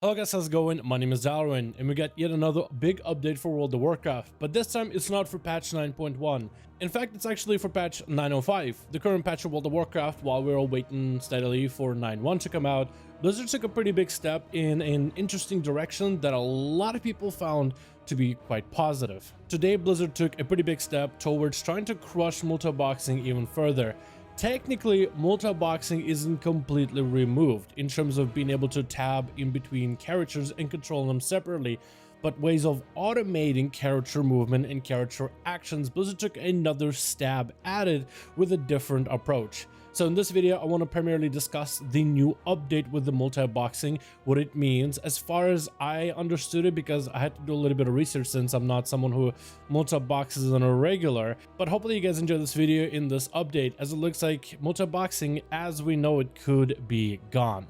Hello guys, how's it going? My name is Dalaran, and we got yet another big update for World of Warcraft, but this time it's not for patch 9.1. In fact, it's actually for patch 905, the current patch of World of Warcraft. While we were waiting steadily for 9.1 to come out, Blizzard took a pretty big step in an interesting direction that a lot of people found to be quite positive. Today, Blizzard took a pretty big step towards trying to crush multiboxing even further. Technically, multiboxing isn't completely removed in terms of being able to tab in between characters and control them separately, but ways of automating character movement and character actions, Blizzard took another stab at it with a different approach. So in this video, I want to primarily discuss the new update with the multi-boxing, what it means as far as I understood it, because I had to do a little bit of research since I'm not someone who multi-boxes on a regular. But hopefully you guys enjoy this video in this update, as it looks like multi-boxing as we know it could be gone.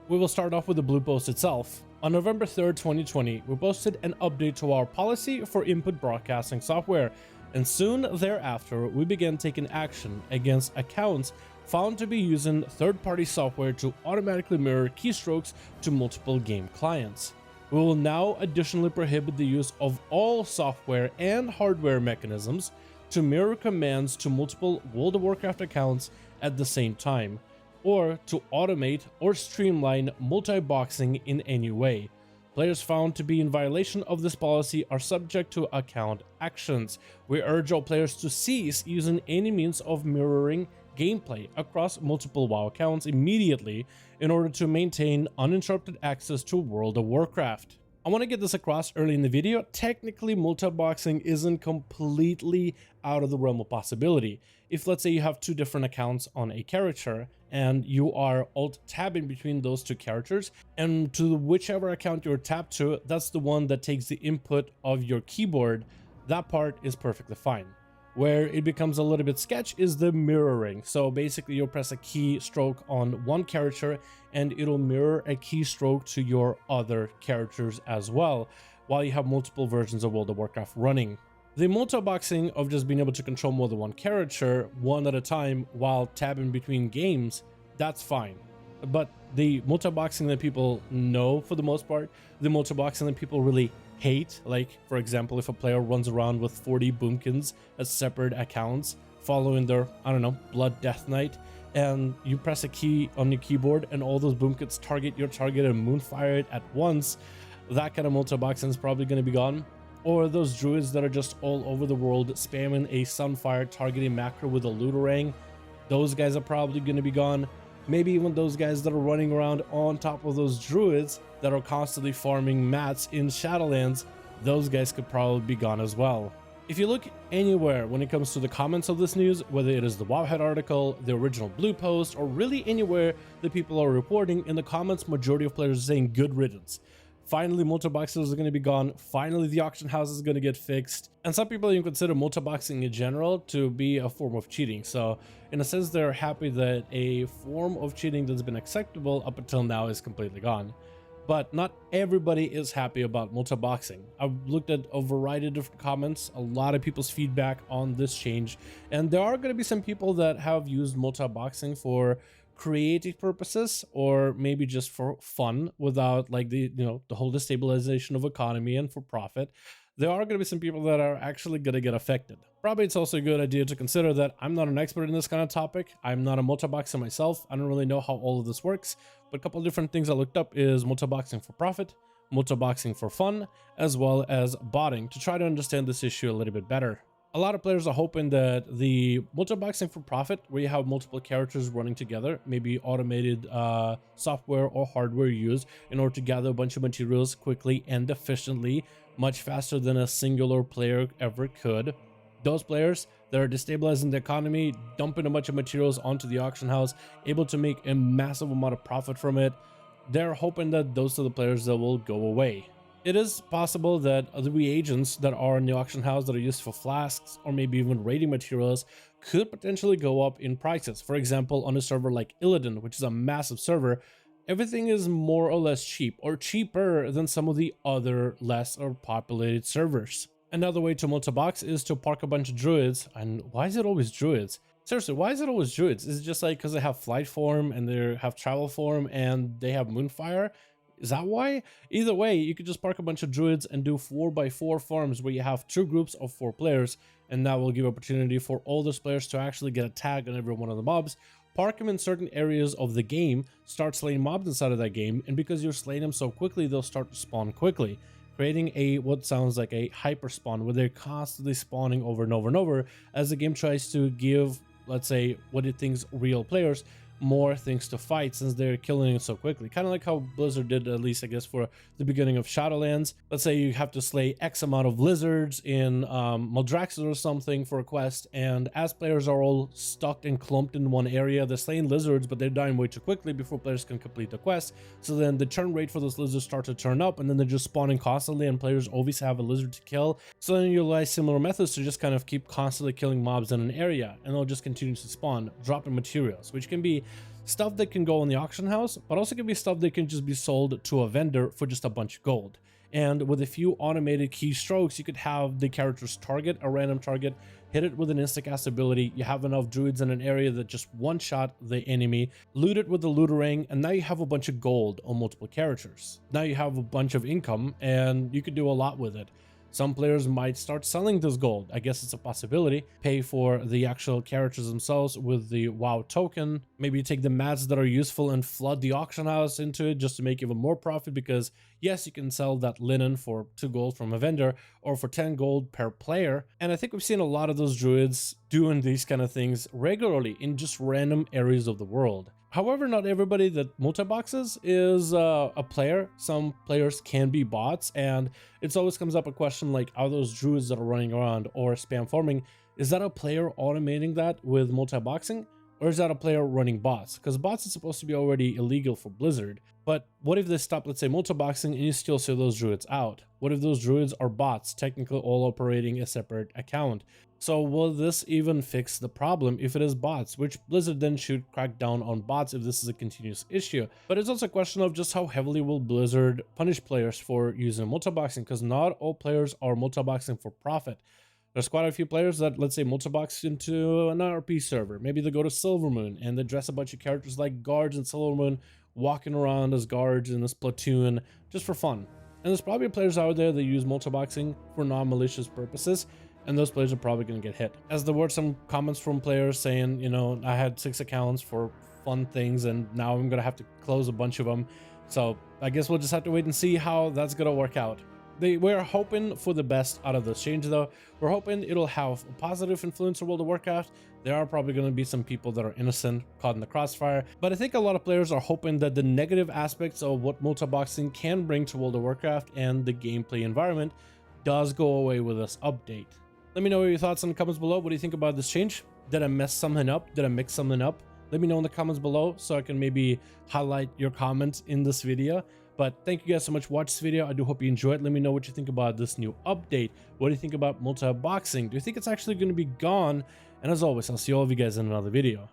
We will start off with the blue post itself. On November 3rd, 2020, we posted an update to our policy for input broadcasting software, and soon thereafter, we began taking action against accounts found to be using third-party software to automatically mirror keystrokes to multiple game clients. We will now additionally prohibit the use of all software and hardware mechanisms to mirror commands to multiple World of Warcraft accounts at the same time, or to automate or streamline multi-boxing in any way. Players found to be in violation of this policy are subject to account actions. We urge all players to cease using any means of mirroring gameplay across multiple WoW accounts immediately in order to maintain uninterrupted access to World of Warcraft. I want to get this across early in the video. Technically, multi-boxing isn't completely out of the realm of possibility. If, let's say, you have two different accounts on a character and you are alt-tabbing between those two characters, and to whichever account you're tabbed to, that's the one that takes the input of your keyboard, that part is perfectly fine. Where it becomes a little bit sketch is the mirroring. So basically you'll press a keystroke on one character and it'll mirror a keystroke to your other characters as well, while you have multiple versions of World of Warcraft running. The multi-boxing of just being able to control more than one character one at a time while tabbing between games, that's fine. But the multi-boxing that people know for the most part, the multi-boxing that people really hate, like for example, if a player runs around with 40 boomkins as separate accounts following their, I don't know, Blood Death Knight, and you press a key on your keyboard and all those boomkins target your target and moonfire it at once, that kind of multi-boxing is probably going to be gone. Or those druids that are just all over the world spamming a sunfire targeting macro with a Looterang, those guys are probably going to be gone. Maybe even those guys that are running around on top of those druids that are constantly farming mats in Shadowlands, those guys could probably be gone as well. If you look anywhere when it comes to the comments of this news, whether it is the Wowhead article, the original blue post, or really anywhere that people are reporting, in the comments, majority of players are saying good riddance. Finally, multi-boxers are going to be gone. Finally, the auction house is going to get fixed. And some people even consider multi-boxing in general to be a form of cheating. So in a sense, they're happy that a form of cheating that's been acceptable up until now is completely gone. But not everybody is happy about multi-boxing. I've looked at a variety of different comments, a lot of people's feedback on this change. And there are going to be some people that have used multi-boxing for creative purposes, or maybe just for fun without like the whole destabilization of economy and for profit. There are going to be some people that are actually going to get affected. Probably it's also a good idea to consider that I'm not an expert in this kind of topic. I'm not a multi-boxer myself. I don't really know how all of this works, but a couple of different things I looked up is multi-boxing for profit, multi-boxing for fun, as well as botting, to try to understand this issue a little bit better. A lot of players are hoping that the multi-boxing for profit, where you have multiple characters running together, maybe automated software or hardware used in order to gather a bunch of materials quickly and efficiently, much faster than a singular player ever could. Those players that are destabilizing the economy, dumping a bunch of materials onto the auction house, able to make a massive amount of profit from it, they're hoping that those are the players that will go away. It is possible that the reagents that are in the auction house that are used for flasks or maybe even raiding materials could potentially go up in prices. For example, on a server like Illidan, which is a massive server, everything is more or less cheap, or cheaper than some of the other less or populated servers. Another way to multi-box is to park a bunch of druids. And why is it always druids? Seriously, why is it always druids? Is it just like because they have flight form and they have travel form and they have moonfire? Is that why? Either way, you could just park a bunch of druids and do 4x4 farms where you have 2 groups of 4 players, and that will give opportunity for all those players to actually get a tag on every one of the mobs. Park them in certain areas of the game, start slaying mobs inside of that game, and because you're slaying them so quickly, they'll start to spawn quickly, creating a what sounds like a hyper spawn where they're constantly spawning over and over and over as the game tries to give, let's say, what it thinks real players more things to fight since they're killing it so quickly. Kind of like how Blizzard did, at least I guess, for the beginning of Shadowlands. Let's say you have to slay X amount of lizards in Maldraxxus or something for a quest, and as players are all stuck and clumped in one area, they're slaying lizards, but they're dying way too quickly before players can complete the quest. So then the turn rate for those lizards start to turn up, and then they're just spawning constantly, and players always have a lizard to kill. So then you utilize similar methods to just kind of keep constantly killing mobs in an area, and they'll just continue to spawn, dropping materials, which can be stuff that can go in the auction house, but also can be stuff that can just be sold to a vendor for just a bunch of gold. And with a few automated keystrokes, you could have the characters target a random target, hit it with an insta-cast ability. You have enough druids in an area that just one-shot the enemy, loot it with the looterang, and now you have a bunch of gold on multiple characters. Now you have a bunch of income, and you could do a lot with it. Some players might start selling this gold. I guess it's a possibility. Pay for the actual characters themselves with the WoW token. Maybe take the mats that are useful and flood the auction house into it just to make even more profit, because yes, you can sell that linen for 2 gold from a vendor or for 10 gold per player. And I think we've seen a lot of those druids doing these kind of things regularly in just random areas of the world. However, not everybody that multiboxes is a player. Some players can be bots, and it always comes up a question like, are those druids that are running around or spam farming, is that a player automating that with multiboxing, or is that a player running bots? Because bots is supposed to be already illegal for Blizzard. But what if they stop, let's say, multiboxing, and you still see those druids out? What if those druids are bots, technically all operating a separate account? So will this even fix the problem if it is bots, which Blizzard then should crack down on bots if this is a continuous issue. But it's also a question of just how heavily will Blizzard punish players for using multiboxing, because not all players are multiboxing for profit. There's quite a few players that, let's say, multibox into an RP server. Maybe they go to Silvermoon and they dress a bunch of characters like guards in Silvermoon, walking around as guards in this platoon just for fun. And there's probably players out there that use multiboxing for non-malicious purposes, and those players are probably going to get hit. As there were some comments from players saying, you know, I had 6 accounts for fun things and now I'm going to have to close a bunch of them. So I guess we'll just have to wait and see how that's going to work out. We're hoping for the best out of this change, though. We're hoping it'll have a positive influence on World of Warcraft. There are probably going to be some people that are innocent, caught in the crossfire, but I think a lot of players are hoping that the negative aspects of what multiboxing can bring to World of Warcraft and the gameplay environment does go away with this update. Let me know your thoughts in the comments below. What do you think about this change? Did I mess something up? Did I mix something up? Let me know in the comments below so I can maybe highlight your comments in this video. But thank you guys so much for watching this video. I do hope you enjoyed. Let me know what you think about this new update. What do you think about multi-boxing? Do you think it's actually going to be gone? And as always, I'll see all of you guys in another video.